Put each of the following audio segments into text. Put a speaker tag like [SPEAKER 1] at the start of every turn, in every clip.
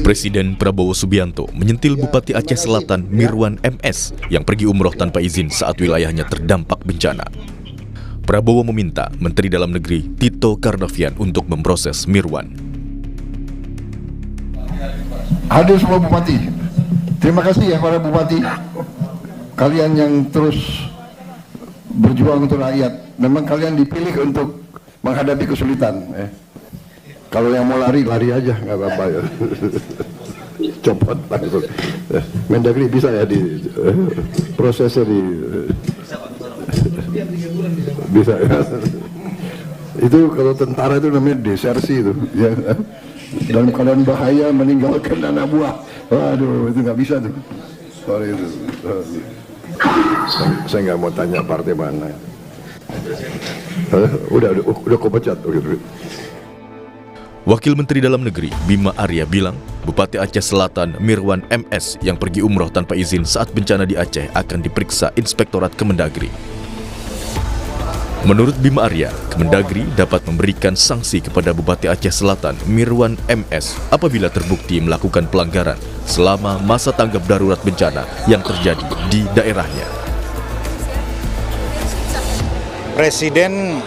[SPEAKER 1] Presiden Prabowo Subianto menyentil Bupati Aceh Selatan Mirwan MS yang pergi umroh tanpa izin saat wilayahnya terdampak bencana. Prabowo meminta Menteri Dalam Negeri Tito Karnavian untuk memproses Mirwan.
[SPEAKER 2] Hadir semua bupati. Terima kasih ya para bupati. Kalian yang terus berjuang untuk rakyat. Memang kalian dipilih untuk menghadapi kesulitan. Kalau yang mau lari, lari aja, nggak apa-apa ya. Copot langsung. Mendagri bisa ya di prosesnya di bisa ya. Itu kalau tentara itu namanya desersi itu. Ya. Dalam keadaan bahaya meninggalkan anak buah. Waduh, itu nggak bisa tuh. Sorry itu. Saya nggak mau tanya partai mana. Udah kau pecat.
[SPEAKER 1] Wakil Menteri Dalam Negeri Bima Arya bilang, Bupati Aceh Selatan Mirwan MS yang pergi umroh tanpa izin saat bencana di Aceh akan diperiksa Inspektorat Kemendagri. Menurut Bima Arya, Kemendagri dapat memberikan sanksi kepada Bupati Aceh Selatan Mirwan MS apabila terbukti melakukan pelanggaran selama masa tanggap darurat bencana yang terjadi di daerahnya.
[SPEAKER 3] Presiden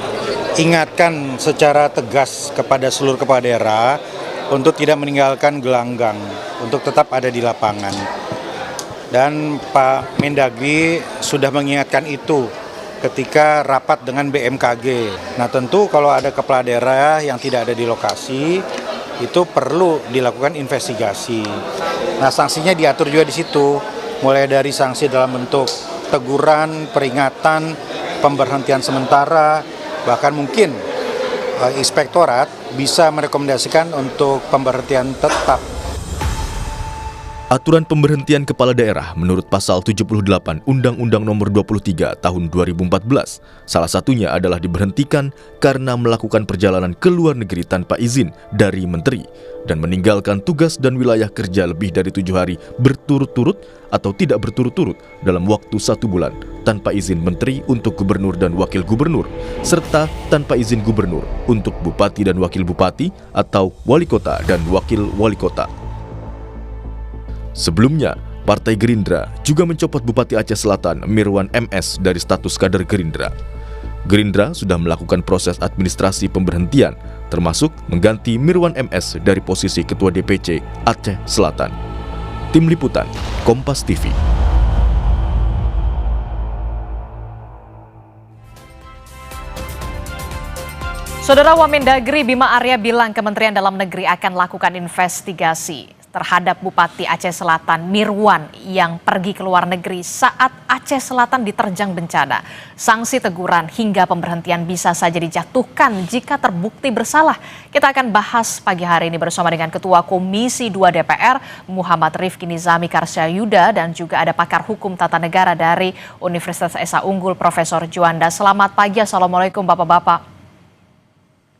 [SPEAKER 3] ingatkan secara tegas kepada seluruh kepala daerah untuk tidak meninggalkan gelanggang, untuk tetap ada di lapangan. Dan Pak Mendagri sudah mengingatkan itu ketika rapat dengan BMKG. Nah tentu kalau ada kepala daerah yang tidak ada di lokasi, itu perlu dilakukan investigasi. Nah sanksinya diatur juga di situ, mulai dari sanksi dalam bentuk teguran, peringatan, pemberhentian sementara, bahkan mungkin inspektorat bisa merekomendasikan untuk pemberhentian tetap.
[SPEAKER 1] Aturan pemberhentian kepala daerah menurut pasal 78 Undang-Undang Nomor 23 Tahun 2014 salah satunya adalah diberhentikan karena melakukan perjalanan ke luar negeri tanpa izin dari menteri dan meninggalkan tugas dan wilayah kerja lebih dari 7 hari berturut-turut atau tidak berturut-turut dalam waktu 1 bulan tanpa izin menteri untuk gubernur dan wakil gubernur serta tanpa izin gubernur untuk bupati dan wakil bupati atau wali kota dan wakil wali kota. Sebelumnya, Partai Gerindra juga mencopot Bupati Aceh Selatan Mirwan MS dari status kader Gerindra. Gerindra sudah melakukan proses administrasi pemberhentian, termasuk mengganti Mirwan MS dari posisi Ketua DPC Aceh Selatan. Tim Liputan, Kompas TV.
[SPEAKER 4] Saudara Wamendagri Bima Arya bilang Kementerian Dalam Negeri akan lakukan investigasi terhadap Bupati Aceh Selatan Mirwan yang pergi ke luar negeri saat Aceh Selatan diterjang bencana. Sanksi teguran hingga pemberhentian bisa saja dijatuhkan jika terbukti bersalah. Kita akan bahas pagi hari ini bersama dengan Ketua Komisi 2 DPR Muhammad Rifki Nizami Karsyayuda dan juga ada pakar hukum tata negara dari Universitas Esa Unggul Profesor Juanda. Selamat pagi, Assalamualaikum Bapak-Bapak.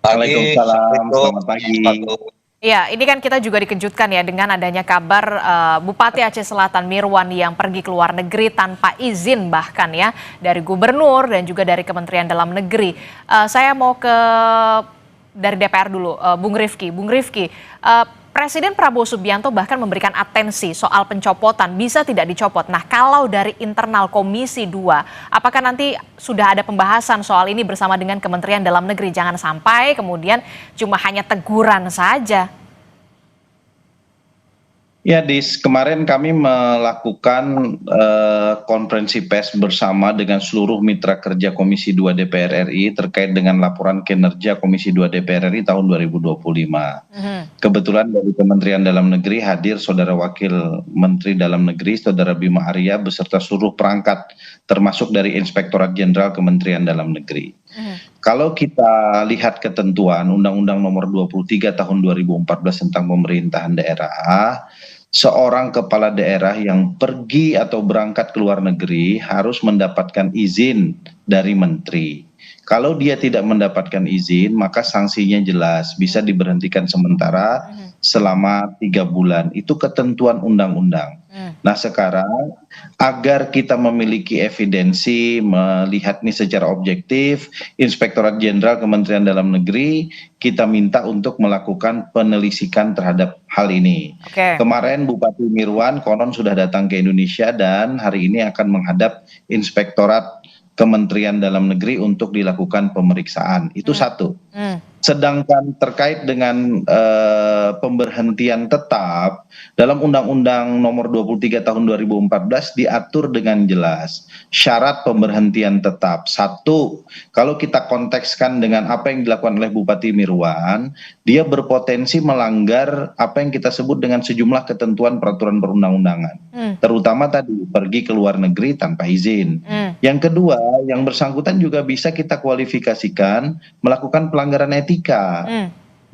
[SPEAKER 5] Waalaikumsalam, selamat pagi.
[SPEAKER 4] Ya, ini kan kita juga dikejutkan ya dengan adanya kabar Bupati Aceh Selatan Mirwan yang pergi ke luar negeri tanpa izin bahkan ya dari gubernur dan juga dari Kementerian Dalam Negeri. Saya mau ke dari DPR dulu, Bung Rifki. Presiden Prabowo Subianto bahkan memberikan atensi soal pencopotan, bisa tidak dicopot. Nah, kalau dari internal Komisi 2, apakah nanti sudah ada pembahasan soal ini bersama dengan Kementerian Dalam Negeri? Jangan sampai kemudian cuma hanya teguran saja.
[SPEAKER 5] Ya, kemarin kami melakukan konferensi pers bersama dengan seluruh mitra kerja Komisi 2 DPR RI terkait dengan laporan kinerja Komisi 2 DPR RI tahun 2025. Kebetulan dari Kementerian Dalam Negeri hadir Saudara Wakil Menteri Dalam Negeri, Saudara Bima Arya, beserta seluruh perangkat termasuk dari Inspektorat Jenderal Kementerian Dalam Negeri. Kalau kita lihat ketentuan Undang-Undang Nomor 23 Tahun 2014 tentang pemerintahan daerah, seorang kepala daerah yang pergi atau berangkat ke luar negeri harus mendapatkan izin dari menteri. Kalau dia tidak mendapatkan izin, maka sanksinya jelas, bisa diberhentikan sementara selama 3 bulan. Itu ketentuan undang-undang. Nah sekarang agar kita memiliki evidensi melihat ini secara objektif, Inspektorat Jenderal Kementerian Dalam Negeri kita minta untuk melakukan penelitikan terhadap hal ini. Kemarin Bupati Mirwan konon sudah datang ke Indonesia dan hari ini akan menghadap Inspektorat Kementerian Dalam Negeri untuk dilakukan pemeriksaan. Itu satu. Sedangkan terkait dengan pemberhentian tetap dalam Undang-Undang Nomor 23 Tahun 2014 diatur dengan jelas syarat pemberhentian tetap. Satu, kalau kita kontekskan dengan apa yang dilakukan oleh Bupati Mirwan, dia berpotensi melanggar apa yang kita sebut dengan sejumlah ketentuan peraturan perundang-undangan. Terutama tadi pergi ke luar negeri tanpa izin. Yang kedua, yang bersangkutan juga bisa kita kualifikasikan melakukan pelanggaran etika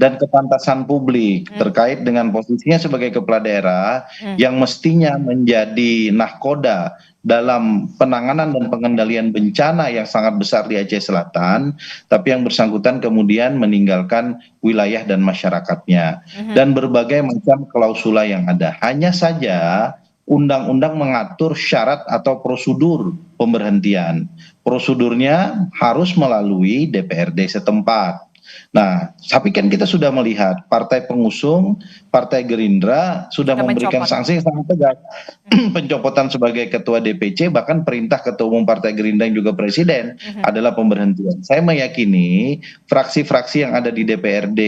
[SPEAKER 5] dan kepantasan publik terkait dengan posisinya sebagai kepala daerah yang mestinya menjadi nahkoda dalam penanganan dan pengendalian bencana yang sangat besar di Aceh Selatan, tapi yang bersangkutan kemudian meninggalkan wilayah dan masyarakatnya dan berbagai macam klausula yang ada. Hanya saja undang-undang mengatur syarat atau prosedur pemberhentian. Prosedurnya harus melalui DPRD setempat. Nah, tapi kan kita sudah melihat partai pengusung, Partai Gerindra sudah memberikan sanksi yang sangat tegas. Pencopotan sebagai ketua DPC, bahkan perintah ketua umum Partai Gerindra yang juga presiden adalah pemberhentian. Saya meyakini fraksi-fraksi yang ada di DPRD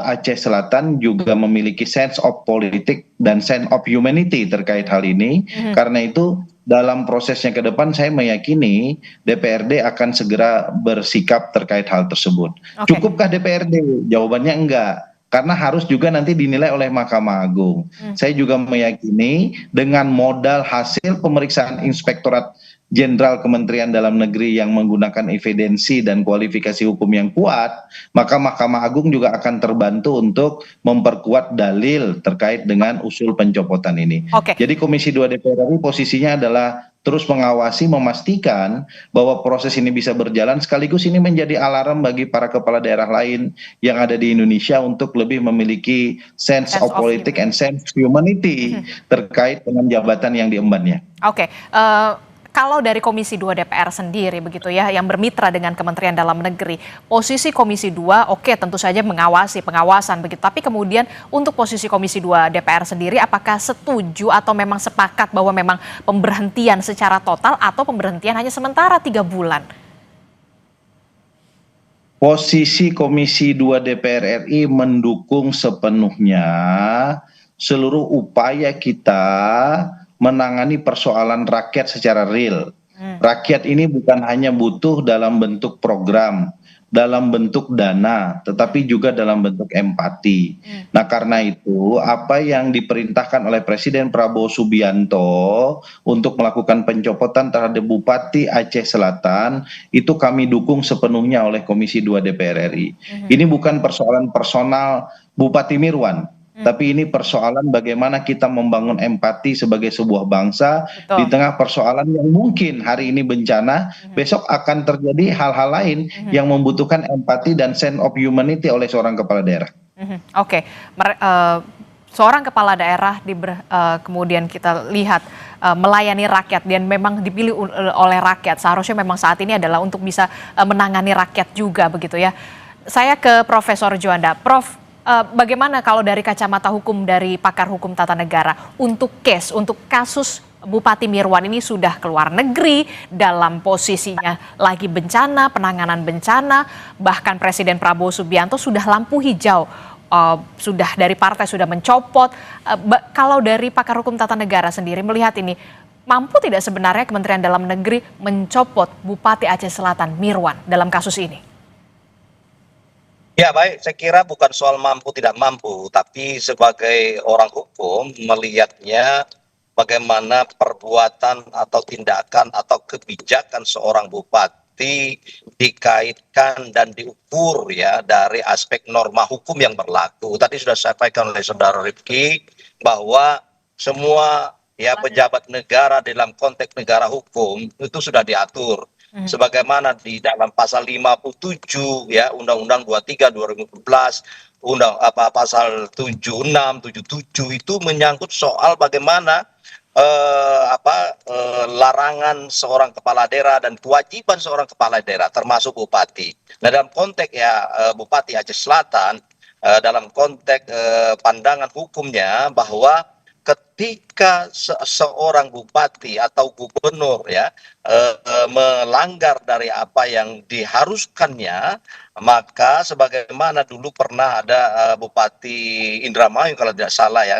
[SPEAKER 5] Aceh Selatan juga memiliki sense of politik dan sense of humanity terkait hal ini. Karena itu dalam prosesnya ke depan saya meyakini DPRD akan segera bersikap terkait hal tersebut. Cukupkah DPRD? Jawabannya enggak. Karena harus juga nanti dinilai oleh Mahkamah Agung. Saya juga meyakini dengan modal hasil pemeriksaan Inspektorat Jenderal Kementerian Dalam Negeri yang menggunakan evidensi dan kualifikasi hukum yang kuat, maka Mahkamah Agung juga akan terbantu untuk memperkuat dalil terkait dengan usul pencopotan ini. Jadi Komisi 2 DPR RI posisinya adalah terus mengawasi, memastikan bahwa proses ini bisa berjalan, sekaligus ini menjadi alarm bagi para kepala daerah lain yang ada di Indonesia untuk lebih memiliki sense of politik and sense of humanity terkait dengan jabatan yang diembannya.
[SPEAKER 4] Kalau dari Komisi 2 DPR sendiri begitu ya, yang bermitra dengan Kementerian Dalam Negeri, posisi Komisi 2 tentu saja mengawasi, pengawasan begitu. Tapi kemudian untuk posisi Komisi 2 DPR sendiri, apakah setuju atau memang sepakat bahwa memang pemberhentian secara total atau pemberhentian hanya sementara 3 bulan?
[SPEAKER 5] Posisi Komisi 2 DPR RI mendukung sepenuhnya seluruh upaya kita menangani persoalan rakyat secara real. Rakyat ini bukan hanya butuh dalam bentuk program, dalam bentuk dana, tetapi juga dalam bentuk empati. Nah karena itu apa yang diperintahkan oleh Presiden Prabowo Subianto untuk melakukan pencopotan terhadap Bupati Aceh Selatan itu kami dukung sepenuhnya oleh Komisi 2 DPR RI. Ini bukan persoalan personal Bupati Mirwan, tapi ini persoalan bagaimana kita membangun empati sebagai sebuah bangsa di tengah persoalan yang mungkin hari ini bencana, besok akan terjadi hal-hal lain yang membutuhkan empati dan sense of humanity oleh seorang kepala daerah.
[SPEAKER 4] Seorang kepala daerah kemudian kita lihat melayani rakyat dan memang dipilih oleh rakyat. Seharusnya memang saat ini adalah untuk bisa menangani rakyat juga begitu ya. Saya ke Profesor Juanda. Prof, bagaimana kalau dari kacamata hukum dari pakar hukum tata negara untuk kasus Bupati Mirwan ini sudah keluar negeri dalam posisinya lagi bencana, penanganan bencana, bahkan Presiden Prabowo Subianto sudah lampu hijau, sudah dari partai sudah mencopot. Kalau dari pakar hukum tata negara sendiri melihat ini, mampu tidak sebenarnya Kementerian Dalam Negeri mencopot Bupati Aceh Selatan Mirwan dalam kasus ini?
[SPEAKER 6] Ya baik, saya kira bukan soal mampu tidak mampu, tapi sebagai orang hukum melihatnya bagaimana perbuatan atau tindakan atau kebijakan seorang bupati dikaitkan dan diukur ya dari aspek norma hukum yang berlaku. Tadi sudah saya sampaikan oleh Saudara Rifki bahwa semua ya pejabat negara dalam konteks negara hukum itu sudah diatur. sebagaimana di dalam pasal 57 ya Undang-Undang 23 2014, pasal 76, 77 itu menyangkut soal bagaimana larangan seorang kepala daerah dan kewajiban seorang kepala daerah termasuk bupati. Nah, dalam konteks Bupati Aceh Selatan, dalam konteks pandangan hukumnya bahwa ketika seorang bupati atau gubernur ya melanggar dari apa yang diharuskannya, maka sebagaimana dulu pernah ada Bupati Indramayu kalau tidak salah ya,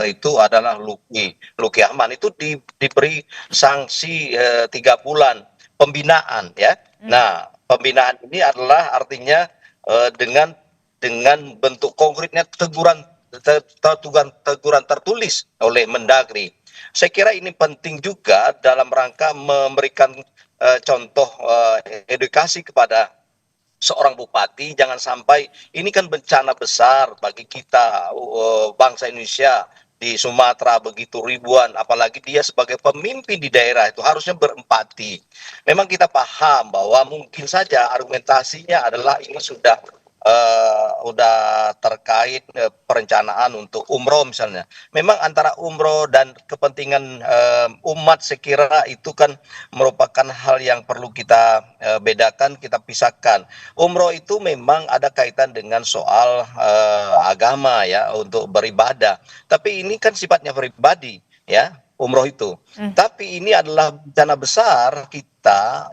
[SPEAKER 6] itu adalah Luki Ahmad, itu diberi sanksi 3 bulan pembinaan ya. Nah, pembinaan ini adalah artinya dengan bentuk konkretnya teguran tertulis oleh Mendagri. Saya kira ini penting juga dalam rangka memberikan contoh edukasi kepada seorang bupati. Jangan sampai ini kan bencana besar bagi kita bangsa Indonesia di Sumatera, begitu ribuan, apalagi dia sebagai pemimpin di daerah itu harusnya berempati. Memang kita paham bahwa mungkin saja argumentasinya adalah ini sudah terkait perencanaan untuk umroh misalnya. Memang antara umroh dan kepentingan umat saya kira itu kan merupakan hal yang perlu kita bedakan, kita pisahkan. Umroh itu memang ada kaitan dengan soal agama ya, untuk beribadah. Tapi ini kan sifatnya pribadi ya, umroh itu. Tapi ini adalah bencana besar kita,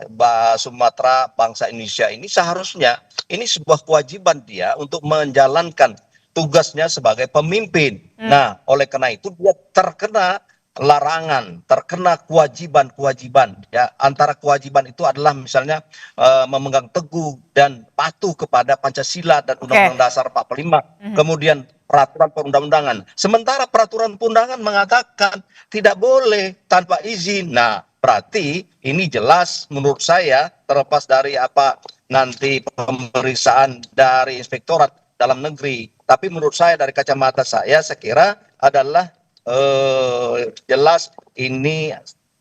[SPEAKER 6] Sumatera, bangsa Indonesia ini seharusnya ini sebuah kewajiban dia untuk menjalankan tugasnya sebagai pemimpin. Nah, oleh karena itu dia terkena larangan, terkena kewajiban-kewajiban ya. Antara kewajiban itu adalah misalnya memegang teguh dan patuh kepada Pancasila dan Undang-Undang Dasar 45. Kemudian peraturan perundang-undangan. Sementara peraturan perundangan mengatakan tidak boleh tanpa izin. Nah, berarti ini jelas menurut saya, terlepas dari apa nanti pemeriksaan dari Inspektorat Dalam Negeri, tapi menurut saya dari kacamata saya kira adalah jelas ini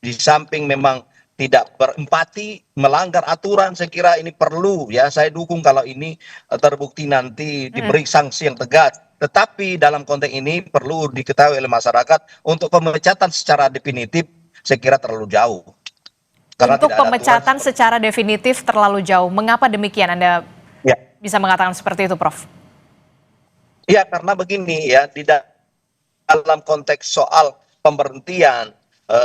[SPEAKER 6] di samping memang tidak berempati, melanggar aturan, saya kira ini perlu ya, saya dukung kalau ini terbukti nanti diberi sanksi yang tegas. Tetapi dalam konteks ini perlu diketahui oleh masyarakat, untuk pemecatan secara definitif saya kira terlalu jauh.
[SPEAKER 4] Karena untuk pemecatan secara definitif terlalu jauh. Mengapa demikian Anda bisa mengatakan seperti itu, Prof?
[SPEAKER 6] Ya, karena begini ya, di dalam konteks soal pemberhentian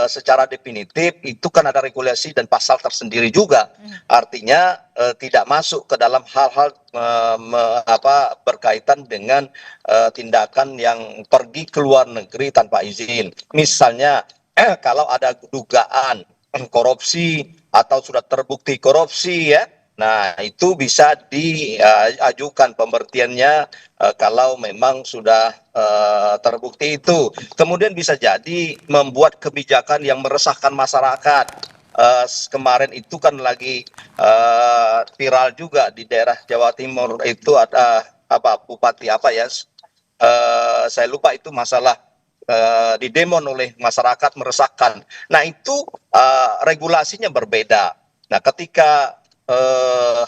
[SPEAKER 6] secara definitif itu kan ada regulasi dan pasal tersendiri juga. Artinya tidak masuk ke dalam hal-hal berkaitan dengan tindakan yang pergi ke luar negeri tanpa izin. Misalnya kalau ada dugaan korupsi atau sudah terbukti korupsi ya, nah itu bisa diajukan pemberhentiannya kalau memang sudah terbukti itu. Kemudian bisa jadi membuat kebijakan yang meresahkan masyarakat. Kemarin itu kan lagi viral juga di daerah Jawa Timur, itu ada bupati saya lupa, itu masalah didemon oleh masyarakat, meresahkan. Nah itu regulasinya berbeda. Nah ketika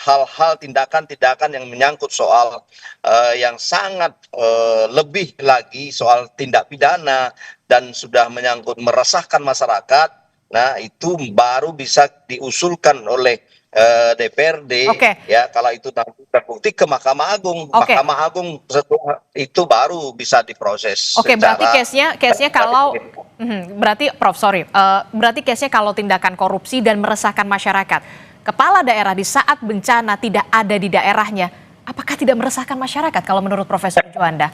[SPEAKER 6] hal-hal tindakan-tindakan yang menyangkut soal yang sangat lebih lagi soal tindak pidana dan sudah menyangkut meresahkan masyarakat, nah itu baru bisa diusulkan oleh DPRD ya, kalau itu nanti terbukti ke Mahkamah Agung. Mahkamah Agung setelah itu baru bisa diproses.
[SPEAKER 4] Berarti case-nya kalau berarti Prof, berarti case-nya kalau tindakan korupsi dan meresahkan masyarakat, kepala daerah di saat bencana tidak ada di daerahnya, apakah tidak meresahkan masyarakat kalau menurut Profesor Juanda?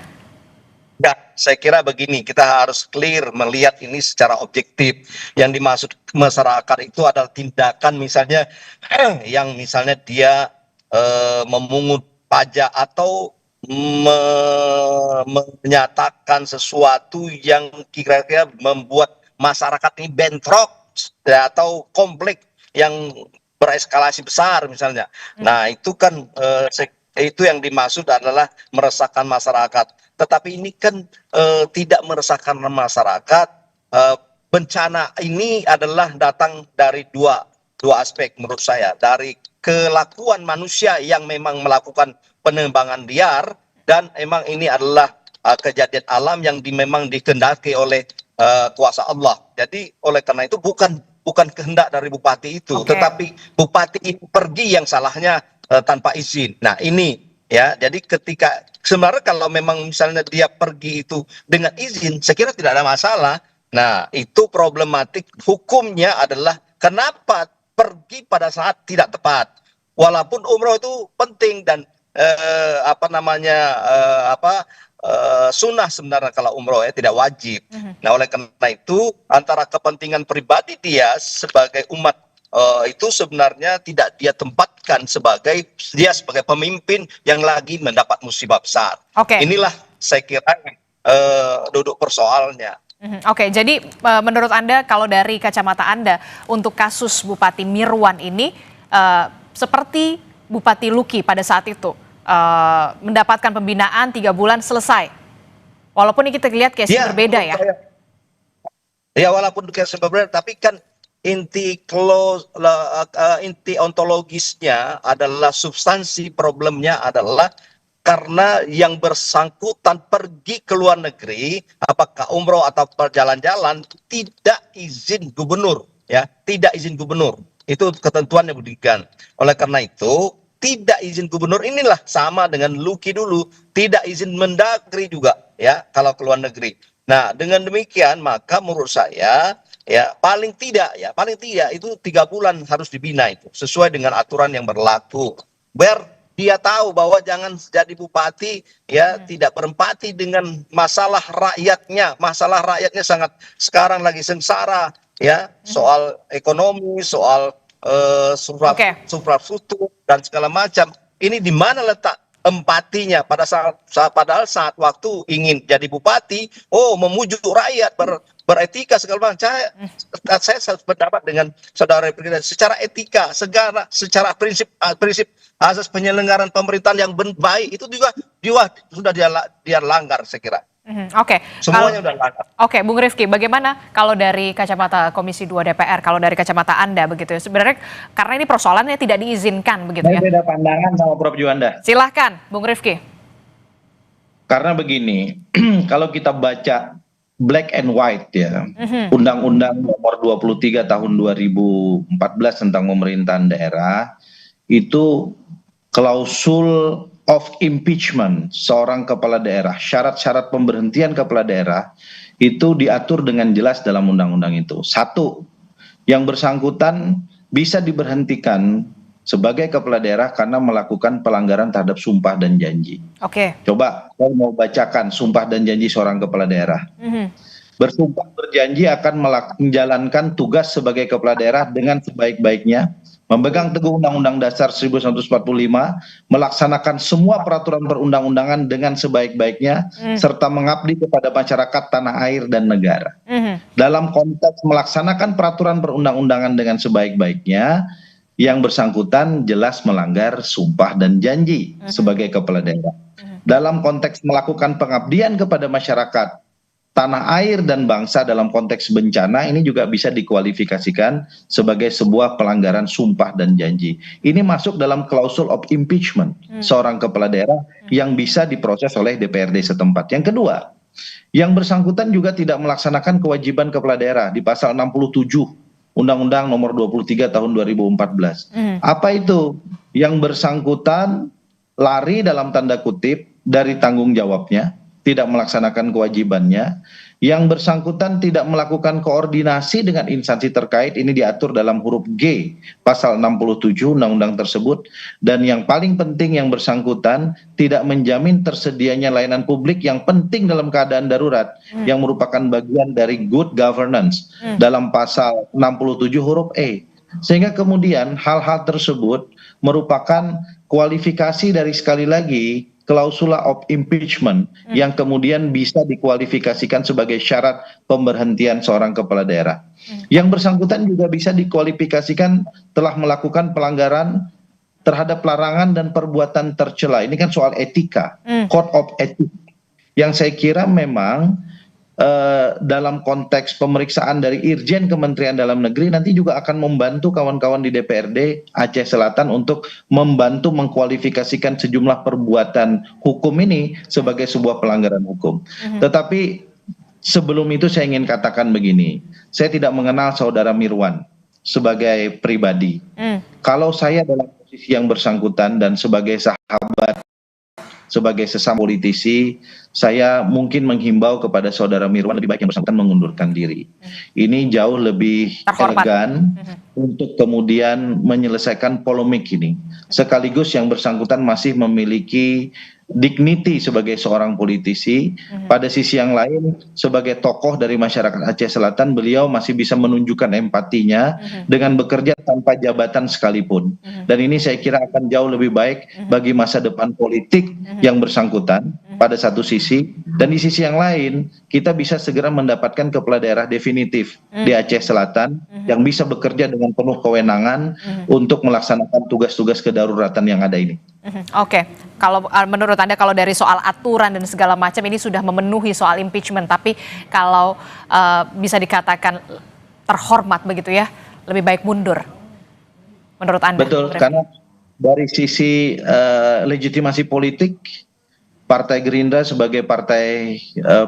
[SPEAKER 6] Ya, saya kira begini, kita harus clear melihat ini secara objektif. Yang dimaksud masyarakat itu adalah tindakan misalnya yang misalnya dia memungut pajak atau menyatakan sesuatu yang kira-kira membuat masyarakat ini bentrok atau konflik yang bereskalasi besar misalnya. Nah itu kan itu yang dimaksud adalah meresahkan masyarakat. Tetapi ini kan tidak meresahkan masyarakat. Bencana ini adalah datang dari dua dua aspek menurut saya, dari kelakuan manusia yang memang melakukan penebangan liar, dan emang ini adalah kejadian alam yang memang dikehendaki oleh kuasa Allah. Jadi oleh karena itu bukan kehendak dari bupati itu, tetapi bupati itu pergi yang salahnya tanpa izin. Nah ini ya, jadi ketika sebenarnya kalau memang misalnya dia pergi itu dengan izin, saya kira tidak ada masalah. Nah itu problematik hukumnya adalah kenapa pergi pada saat tidak tepat. Walaupun umroh itu penting dan sunnah sebenarnya kalau umroh ya, tidak wajib. Nah oleh karena itu antara kepentingan pribadi dia sebagai umat itu sebenarnya tidak dia tempatkan sebagai pemimpin yang lagi mendapat musibah besar. Inilah saya kira duduk persoalnya.
[SPEAKER 4] Oke, jadi menurut Anda kalau dari kacamata Anda untuk kasus Bupati Mirwan ini seperti Bupati Luki pada saat itu mendapatkan pembinaan 3 bulan selesai. Walaupun ini kita lihat case berbeda ya.
[SPEAKER 6] Ya walaupun case berbeda, tapi kan inti ontologisnya adalah substansi problemnya adalah karena yang bersangkutan pergi ke luar negeri, apakah umroh atau perjalan-jalan, tidak izin gubernur, ya, tidak izin gubernur. Itu ketentuan yang diberikan. Oleh karena itu, tidak izin gubernur inilah sama dengan Luki dulu, tidak izin Mendagri juga, ya, kalau ke luar negeri. Nah, dengan demikian maka menurut saya, ya, paling tidak itu 3 bulan harus dibina itu, sesuai dengan aturan yang berlaku. Biar dia tahu bahwa jangan jadi bupati ya tidak berempati dengan masalah rakyatnya. Masalah rakyatnya sangat sekarang lagi sengsara ya, soal ekonomi, soal infrastruktur dan segala macam. Ini di mana letak empatinya padahal saat waktu ingin jadi bupati, memujuk rakyat, beretika segala macam. Saya berpendapat dengan saudara Presiden secara etika, secara prinsip asas penyelenggaraan pemerintahan yang baik itu juga sudah dia langgar, saya kira. Semuanya sudah langgar.
[SPEAKER 4] Bung Rifki, bagaimana kalau dari kacamata Komisi 2 DPR, kalau dari kacamata Anda begitu ya, sebenarnya karena ini persoalannya tidak diizinkan begitu ya.
[SPEAKER 5] Beda pandangan sama Prof. Juanda.
[SPEAKER 4] Silahkan, Bung Rifki.
[SPEAKER 5] Karena begini, kalau kita baca black and white ya, Undang-Undang Nomor 23 Tahun 2014 tentang pemerintahan daerah, itu klausul of impeachment seorang kepala daerah, syarat-syarat pemberhentian kepala daerah itu diatur dengan jelas dalam undang-undang itu. 1, yang bersangkutan bisa diberhentikan sebagai kepala daerah karena melakukan pelanggaran terhadap sumpah dan janji. Coba saya mau bacakan sumpah dan janji seorang kepala daerah. Bersumpah berjanji akan menjalankan tugas sebagai kepala daerah dengan sebaik-baiknya, memegang teguh Undang-Undang Dasar 1945, melaksanakan semua peraturan perundang-undangan dengan sebaik-baiknya, serta mengabdi kepada masyarakat tanah air dan negara. Dalam konteks melaksanakan peraturan perundang-undangan dengan sebaik-baiknya, yang bersangkutan jelas melanggar sumpah dan janji sebagai kepala daerah. Dalam konteks melakukan pengabdian kepada masyarakat, tanah air dan bangsa dalam konteks bencana, ini juga bisa dikualifikasikan sebagai sebuah pelanggaran sumpah dan janji. Ini masuk dalam klausul of impeachment seorang kepala daerah yang bisa diproses oleh DPRD setempat. Yang kedua, yang bersangkutan juga tidak melaksanakan kewajiban kepala daerah di pasal 67 Undang-Undang Nomor 23 Tahun 2014. Apa itu? Yang bersangkutan lari dalam tanda kutip dari tanggung jawabnya, tidak melaksanakan kewajibannya, yang bersangkutan tidak melakukan koordinasi dengan instansi terkait, ini diatur dalam huruf G pasal 67 undang-undang tersebut, dan yang paling penting yang bersangkutan tidak menjamin tersedianya layanan publik yang penting dalam keadaan darurat yang merupakan bagian dari good governance dalam pasal 67 huruf E. Sehingga kemudian hal-hal tersebut merupakan kualifikasi dari, sekali lagi, klausula of impeachment yang kemudian bisa dikualifikasikan sebagai syarat pemberhentian seorang kepala daerah. Yang bersangkutan juga bisa dikualifikasikan telah melakukan pelanggaran terhadap larangan dan perbuatan tercela. Ini kan soal etika, code of ethics, yang saya kira memang dalam konteks pemeriksaan dari Irjen Kementerian Dalam Negeri nanti juga akan membantu kawan-kawan di DPRD Aceh Selatan untuk membantu mengkualifikasikan sejumlah perbuatan hukum ini sebagai sebuah pelanggaran hukum. Tetapi sebelum itu saya ingin katakan begini, saya tidak mengenal saudara Mirwan sebagai pribadi. Kalau saya dalam posisi yang bersangkutan dan sebagai sahabat, sebagai sesama politisi, saya mungkin menghimbau kepada saudara Mirwan lebih baik yang bersangkutan mengundurkan diri. Ini jauh lebih elegan untuk kemudian menyelesaikan polemik ini. Sekaligus yang bersangkutan masih memiliki dignity sebagai seorang politisi. Pada sisi yang lain, sebagai tokoh dari masyarakat Aceh Selatan, beliau masih bisa menunjukkan empatinya dengan bekerja tanpa jabatan sekalipun. Dan ini saya kira akan jauh lebih baik bagi masa depan politik yang bersangkutan pada satu sisi, dan di sisi yang lain kita bisa segera mendapatkan kepala daerah definitif di Aceh Selatan yang bisa bekerja dengan penuh kewenangan untuk melaksanakan tugas-tugas kedaruratan yang ada ini.
[SPEAKER 4] Oke, kalau menurut Anda kalau dari soal aturan dan segala macam ini sudah memenuhi soal impeachment, tapi kalau bisa dikatakan terhormat begitu ya, lebih baik mundur menurut Anda?
[SPEAKER 5] Betul, karena dari sisi legitimasi politik, Partai Gerindra sebagai partai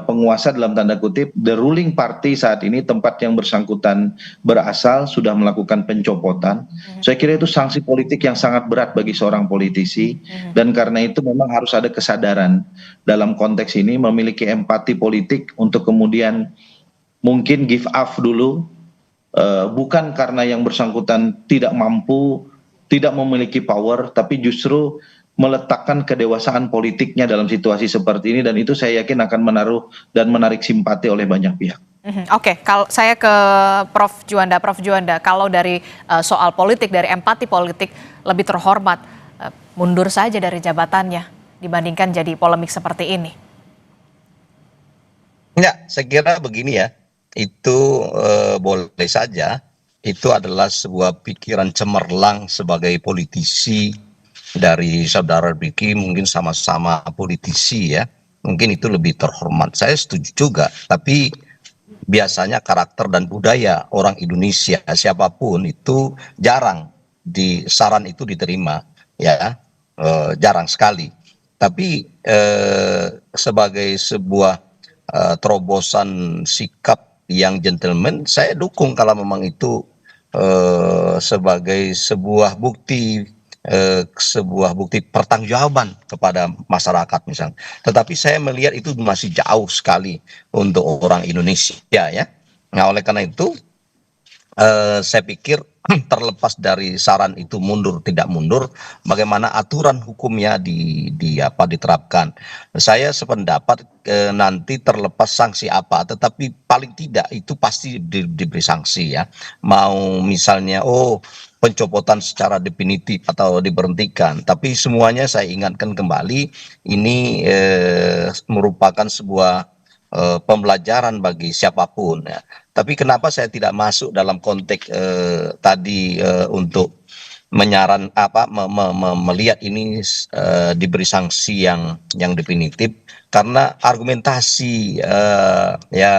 [SPEAKER 5] penguasa dalam tanda kutip, the ruling party saat ini, tempat yang bersangkutan berasal, sudah melakukan pencopotan. Saya kira itu sanksi politik yang sangat berat bagi seorang politisi, dan karena itu memang harus ada kesadaran dalam konteks ini, memiliki empati politik untuk kemudian mungkin give up dulu, bukan karena yang bersangkutan tidak mampu, tidak memiliki power, tapi justru meletakkan kedewasaan politiknya dalam situasi seperti ini, dan itu saya yakin akan menaruh dan menarik simpati oleh banyak pihak.
[SPEAKER 4] Oke, kalau saya ke Prof Juanda, kalau dari soal politik, dari empati politik, lebih terhormat mundur saja dari jabatannya dibandingkan jadi polemik seperti ini.
[SPEAKER 6] Ya, saya kira begini ya, itu boleh saja, itu adalah sebuah pikiran cemerlang sebagai politisi dari saudara Ricky, mungkin sama-sama politisi ya, mungkin itu lebih terhormat. Saya setuju juga, tapi biasanya karakter dan budaya orang Indonesia siapapun itu jarang saran itu diterima ya, jarang sekali. Tapi sebagai sebuah terobosan sikap yang gentleman, saya dukung kalau memang itu sebagai sebuah bukti pertanggungjawaban kepada masyarakat misalnya. Tetapi saya melihat itu masih jauh sekali untuk orang Indonesia ya. Nah, oleh karena itu saya pikir terlepas dari saran itu mundur tidak mundur, bagaimana aturan hukumnya diterapkan. Saya sependapat nanti terlepas sanksi apa, tetapi paling tidak itu pasti diberi sanksi ya. Mau misalnya pencopotan secara definitif atau diberhentikan, tapi semuanya saya ingatkan kembali, ini merupakan sebuah pembelajaran bagi siapapun ya. Tapi kenapa saya tidak masuk dalam konteks tadi untuk melihat ini diberi sanksi yang definitif, karena argumentasi ya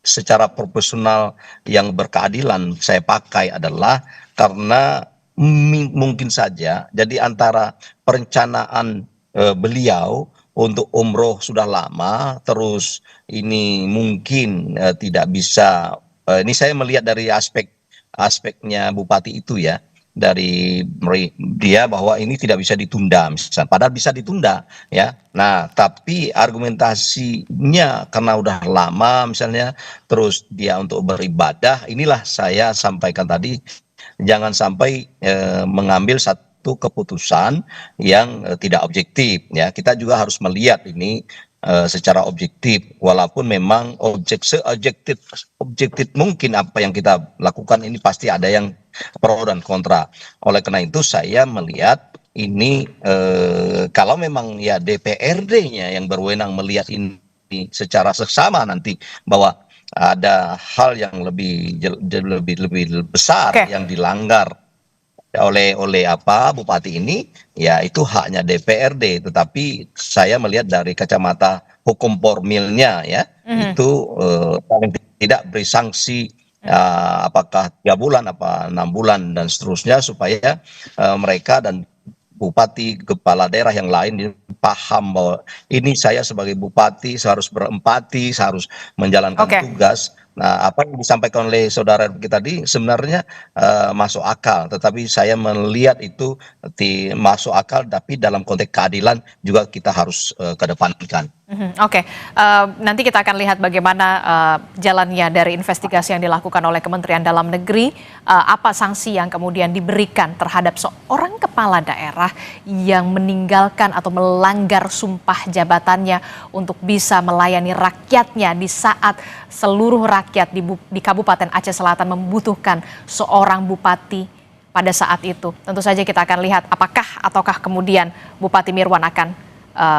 [SPEAKER 6] secara profesional yang berkeadilan saya pakai adalah karena mungkin saja jadi antara perencanaan beliau untuk umroh sudah lama, terus ini mungkin tidak bisa, ini saya melihat dari aspeknya Bupati itu ya, dari dia bahwa ini tidak bisa ditunda misalnya, padahal bisa ditunda ya. Nah, tapi argumentasinya karena udah lama misalnya, terus dia untuk beribadah, inilah saya sampaikan tadi, jangan sampai mengambil satu keputusan yang tidak objektif ya. Kita juga harus melihat ini secara objektif, walaupun memang objektif mungkin apa yang kita lakukan ini pasti ada yang pro dan kontra. Oleh karena itu saya melihat ini kalau memang ya DPRD-nya yang berwenang melihat ini secara seksama nanti bahwa ada hal yang lebih besar yang dilanggar oleh Bupati ini, ya itu haknya DPRD. Tetapi saya melihat dari kacamata hukum formilnya ya, itu paling tidak beri sanksi apakah 3 bulan, apa 6 bulan dan seterusnya, supaya mereka dan bupati, kepala daerah yang lain ini paham bahwa ini saya sebagai bupati seharus berempati, seharus menjalankan tugas. Nah, apa yang disampaikan oleh saudara kita tadi sebenarnya masuk akal, tetapi saya melihat itu masuk akal, tapi dalam konteks keadilan juga kita harus kedepankan.
[SPEAKER 4] Oke, nanti kita akan lihat bagaimana jalannya dari investigasi yang dilakukan oleh Kementerian Dalam Negeri, apa sanksi yang kemudian diberikan terhadap seorang kepala daerah yang meninggalkan atau melanggar sumpah jabatannya untuk bisa melayani rakyatnya di saat seluruh rakyat di Kabupaten Aceh Selatan membutuhkan seorang bupati pada saat itu. Tentu saja kita akan lihat ataukah kemudian Bupati Mirwan akan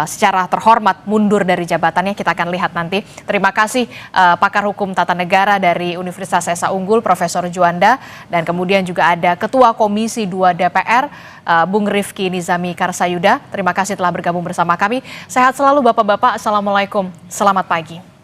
[SPEAKER 4] secara terhormat mundur dari jabatannya. Kita akan lihat nanti. Terima kasih pakar hukum tata negara dari Universitas Esa Unggul, Profesor Juanda, dan kemudian juga ada Ketua Komisi 2 DPR, Bung Rifki Nizami Karsayuda. Terima kasih telah bergabung bersama kami. Sehat selalu Bapak-Bapak. Assalamualaikum. Selamat pagi.